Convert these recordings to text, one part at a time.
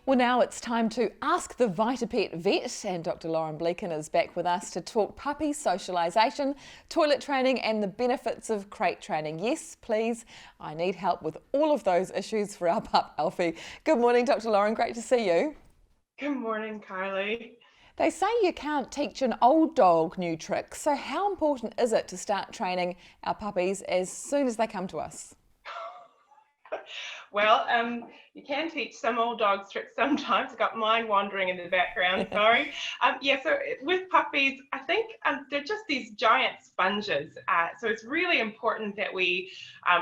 Well, now it's time to ask the VitaPet vet, and Dr. Lauren Bleakin is back with us to talk puppy socialisation, toilet training and the benefits of crate training. Yes, please, I need help with all of those issues for our pup Alfie. Good morning, Dr. Lauren, great to see you. Good morning, Carly. They say you can't teach an old dog new tricks, so how important is it to start training our puppies as soon as they come to us? Well, you can teach some old dogs tricks sometimes. I've got mine wandering in the background, sorry. With puppies, I think they're just these giant sponges. So it's really important that we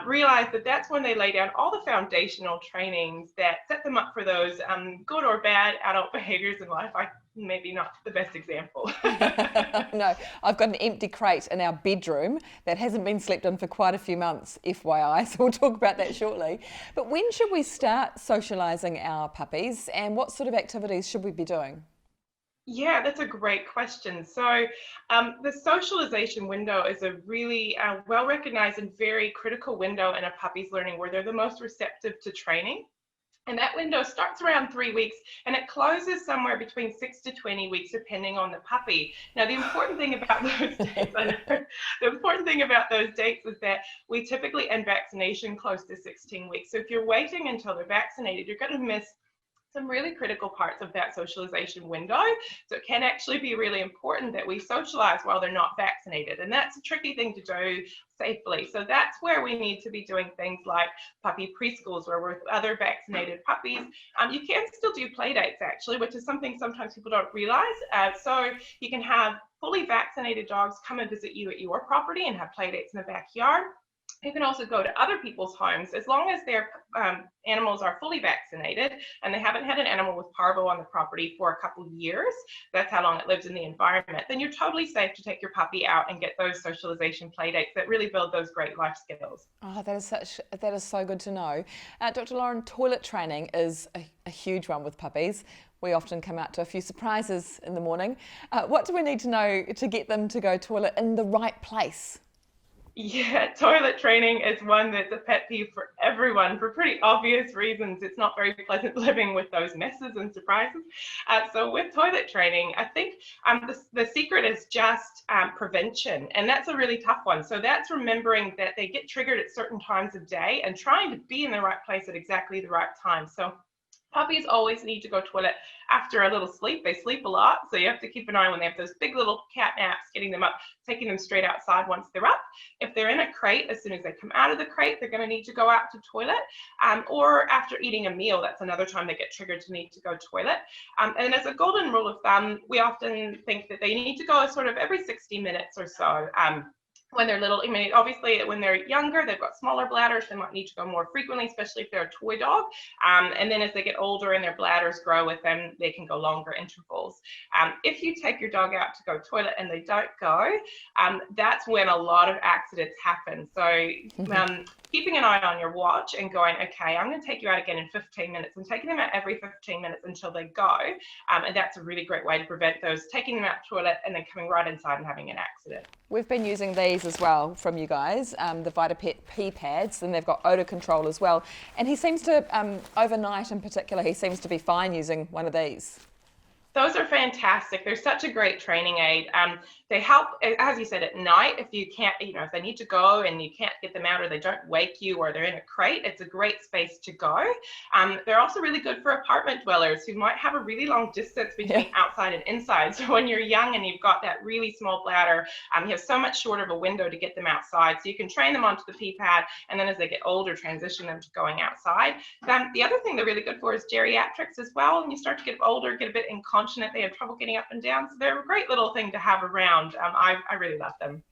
realize that that's when they lay down all the foundational trainings that set them up for those good or bad adult behaviors in life. Maybe not the best example. No, I've got an empty crate in our bedroom that hasn't been slept in for quite a few months, FYI, so we'll talk about that shortly. But when should we start socialising our puppies, and what sort of activities should we be doing? Yeah, that's a great question. So the socialization window is a really well-recognized and very critical window in a puppy's learning where they're the most receptive to training. And that window starts around 3 weeks and it closes somewhere between 6 to 20 weeks, depending on the puppy. Now, the important thing about those dates, the important thing about those dates is that we typically end vaccination close to 16 weeks. So if you're waiting until they're vaccinated, you're going to miss some really critical parts of that socialization window. So it can actually be really important that we socialize while they're not vaccinated. And that's a tricky thing to do safely. So that's where we need to be doing things like puppy preschools where we're with other vaccinated puppies. You can still do play dates actually, which is something sometimes people don't realize. So you can have fully vaccinated dogs come and visit you at your property and have play dates in the backyard. You can also go to other people's homes as long as their animals are fully vaccinated and they haven't had an animal with parvo on the property for a couple of years. That's how long it lives in the environment. Then you're totally safe to take your puppy out and get those socialization play dates that really build those great life skills. Oh, that is so good to know. Dr. Lauren, toilet training is a huge one with puppies. We often come out to a few surprises in the morning. What do we need to know to get them to go toilet in the right place? Yeah, toilet training is one that's a pet peeve for everyone for pretty obvious reasons. It's not very pleasant living with those messes and surprises. So with toilet training, I think the secret is just prevention, and that's a really tough one. So that's remembering that they get triggered at certain times of day and trying to be in the right place at exactly the right time. So puppies always need to go toilet after a little sleep. They sleep a lot, so you have to keep an eye when they have those big little cat naps, getting them up, taking them straight outside once they're up. If they're in a crate, as soon as they come out of the crate, they're going to need to go out to toilet. Or after eating a meal, that's another time they get triggered to need to go toilet. And as a golden rule of thumb, we often think that they need to go sort of every 60 minutes or so. When they're little, I mean, obviously when they're younger, they've got smaller bladders, they might need to go more frequently, especially if they're a toy dog. And then as they get older and their bladders grow with them, they can go longer intervals. If you take your dog out to go toilet and they don't go, that's when a lot of accidents happen. So keeping an eye on your watch and going, okay, I'm going to take you out again in 15 minutes and taking them out every 15 minutes until they go. And that's a really great way to prevent those taking them out to toilet and then coming right inside and having an accident. We've been using these as well from you guys, the VitaPet pee pads, and they've got odour control as well. And he seems to, overnight in particular, he seems to be fine using one of these. Those are fantastic. They're such a great training aid. They help, as you said, at night, if you can't, if they need to go and you can't get them out or they don't wake you or they're in a crate, it's a great space to go. They're also really good for apartment dwellers who might have a really long distance between outside and inside. So when you're young and you've got that really small bladder, you have so much shorter of a window to get them outside. So you can train them onto the pee pad and then as they get older, transition them to going outside. The other thing they're really good for is geriatrics as well. When you start to get older, get a bit incontinent, they have trouble getting up and down. So they're a great little thing to have around. I really love them.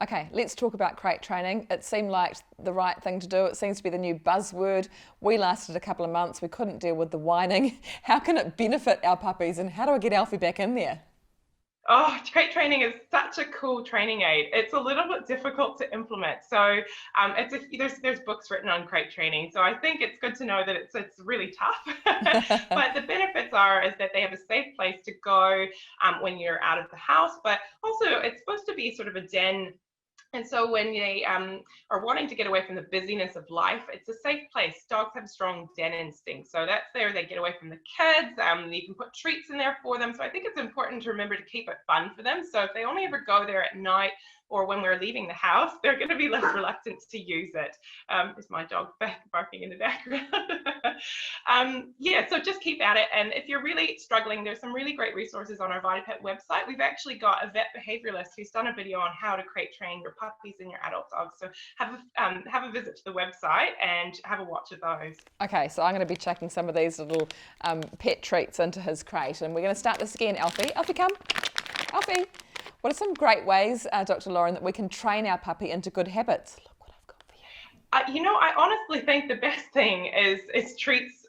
Okay, let's talk about crate training. It seemed like the right thing to do. It seems to be the new buzzword. We lasted a couple of months. We couldn't deal with the whining. How can it benefit our puppies and how do I get Alfie back in there? Oh, crate training is such a cool training aid. It's a little bit difficult to implement. So there's books written on crate training. So I think it's good to know that it's really tough. But the benefits is that they have a safe place to go when you're out of the house. But also it's supposed to be sort of a den And so when they are wanting to get away from the busyness of life, it's a safe place. Dogs have strong den instincts. So that's there. They get away from the kids. You can put treats in there for them. So I think it's important to remember to keep it fun for them. So if they only ever go there at night or when we're leaving the house, they're going to be less reluctant to use it. There's my dog barking in the background. Yeah, so just keep at it. And if you're really struggling, there's some really great resources on our VitaPet website. We've actually got a vet behavioralist who's done a video on how to crate train your puppies and your adult dogs. So have a visit to the website and have a watch of those. Okay, so I'm going to be chucking some of these little pet treats into his crate, and we're going to start this again. Alfie, come. Alfie. What are some great ways, Dr. Lauren, that we can train our puppy into good habits? Look what I've got for you. I honestly think the best thing is treats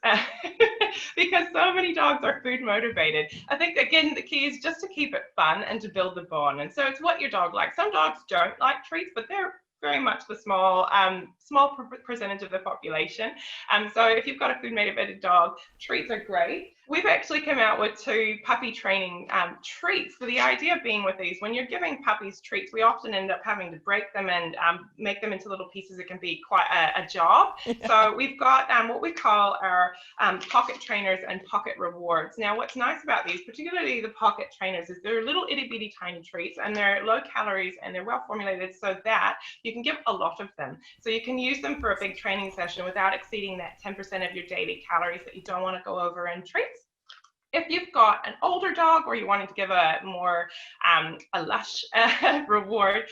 because so many dogs are food motivated. I think, again, the key is just to keep it fun and to build the bond. And so it's what your dog likes. Some dogs don't like treats, but they're very much the small percentage of the population. So if you've got a food motivated dog, treats are great. We've actually come out with 2 puppy training treats. So the idea being with these, when you're giving puppies treats, we often end up having to break them and make them into little pieces. It can be quite a job. Yeah. So we've got what we call our pocket trainers and pocket rewards. Now, what's nice about these, particularly the pocket trainers, is they're little itty bitty tiny treats, and they're low calories and they're well formulated so that you can give a lot of them. So you can use them for a big training session without exceeding that 10% of your daily calories that you don't want to go over in treats. If you've got an older dog or you're wanting to give a more a lush reward,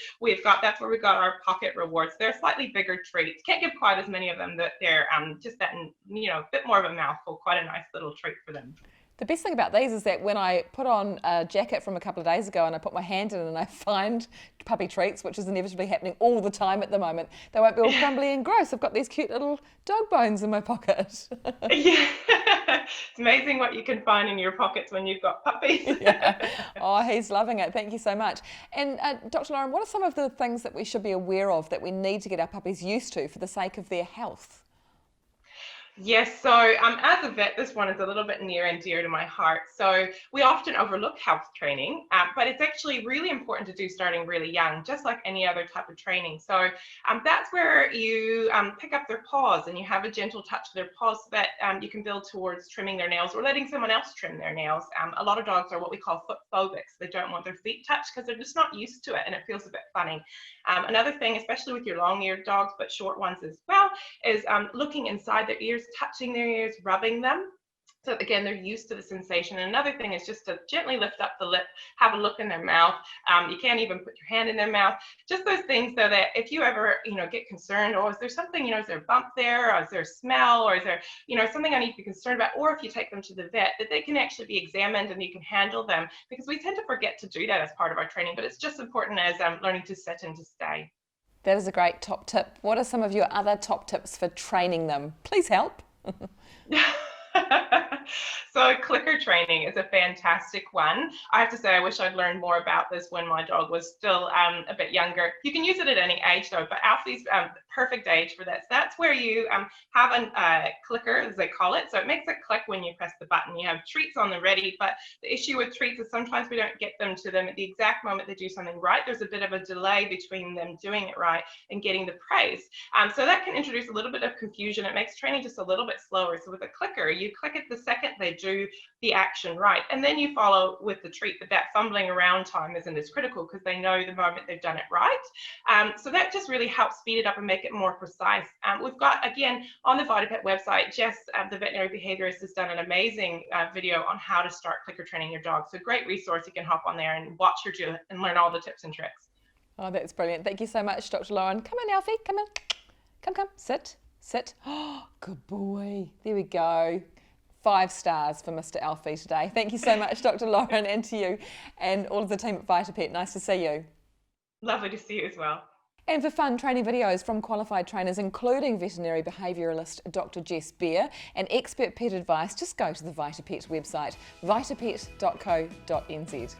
that's where we've got our pocket rewards. They're slightly bigger treats. Can't give quite as many of them. That they're just that, a bit more of a mouthful. Quite a nice little treat for them. The best thing about these is that when I put on a jacket from a couple of days ago and I put my hand in and I find puppy treats, which is inevitably happening all the time at the moment, they won't be all crumbly and gross. I've got these cute little dog bones in my pocket. Yeah, it's amazing what you can find in your pockets when you've got puppies. Yeah. Oh, he's loving it. Thank you so much. And Dr. Lauren, what are some of the things that we should be aware of that we need to get our puppies used to for the sake of their health? Yes, so as a vet, this one is a little bit near and dear to my heart. So we often overlook health training, but it's actually really important to do starting really young, just like any other type of training. So that's where you pick up their paws and you have a gentle touch to their paws so that you can build towards trimming their nails or letting someone else trim their nails. A lot of dogs are what we call foot phobics. They don't want their feet touched because they're just not used to it and it feels a bit funny. Another thing, especially with your long-eared dogs, but short ones as well, is looking inside their ears, touching their ears, rubbing them. So again, they're used to the sensation. And another thing is just to gently lift up the lip, have a look in their mouth. You can't even put your hand in their mouth. Just those things so that if you ever, get concerned, is there something, is there a bump there? Or is there a smell? Or is there, something I need to be concerned about? Or if you take them to the vet, that they can actually be examined and you can handle them, because we tend to forget to do that as part of our training, but it's just important as learning to sit and to stay. That is a great top tip. What are some of your other top tips for training them? Please help. So clicker training is a fantastic one. I have to say, I wish I'd learned more about this when my dog was still a bit younger. You can use it at any age though, but Alfie's the perfect age for this. That's where you have a clicker, as they call it. So it makes a click when you press the button. You have treats on the ready, but the issue with treats is sometimes we don't get them to them at the exact moment they do something right. There's a bit of a delay between them doing it right and getting the praise. So that can introduce a little bit of confusion. It makes training just a little bit slower. So with a clicker, you click it the second they do the action right, and then you follow with the treat. But that fumbling around time isn't as critical because they know the moment they've done it right. So that just really helps speed it up and make it more precise. We've got, again, on the VitaPet website, Jess, the veterinary behaviorist, has done an amazing video on how to start clicker training your dog. So great resource. You can hop on there and watch her do it and learn all the tips and tricks. Oh, that's brilliant. Thank you so much, Dr. Lauren. Come on, Alfie. Come on. Come. Sit. Oh, good boy. There we go. 5 stars for Mr. Alfie today. Thank you so much, Dr. Lauren, and to you and all of the team at VitaPet. Nice to see you. Lovely to see you as well. And for fun training videos from qualified trainers, including veterinary behaviouralist Dr. Jess Beer, and expert pet advice, just go to the VitaPet website, vitapet.co.nz.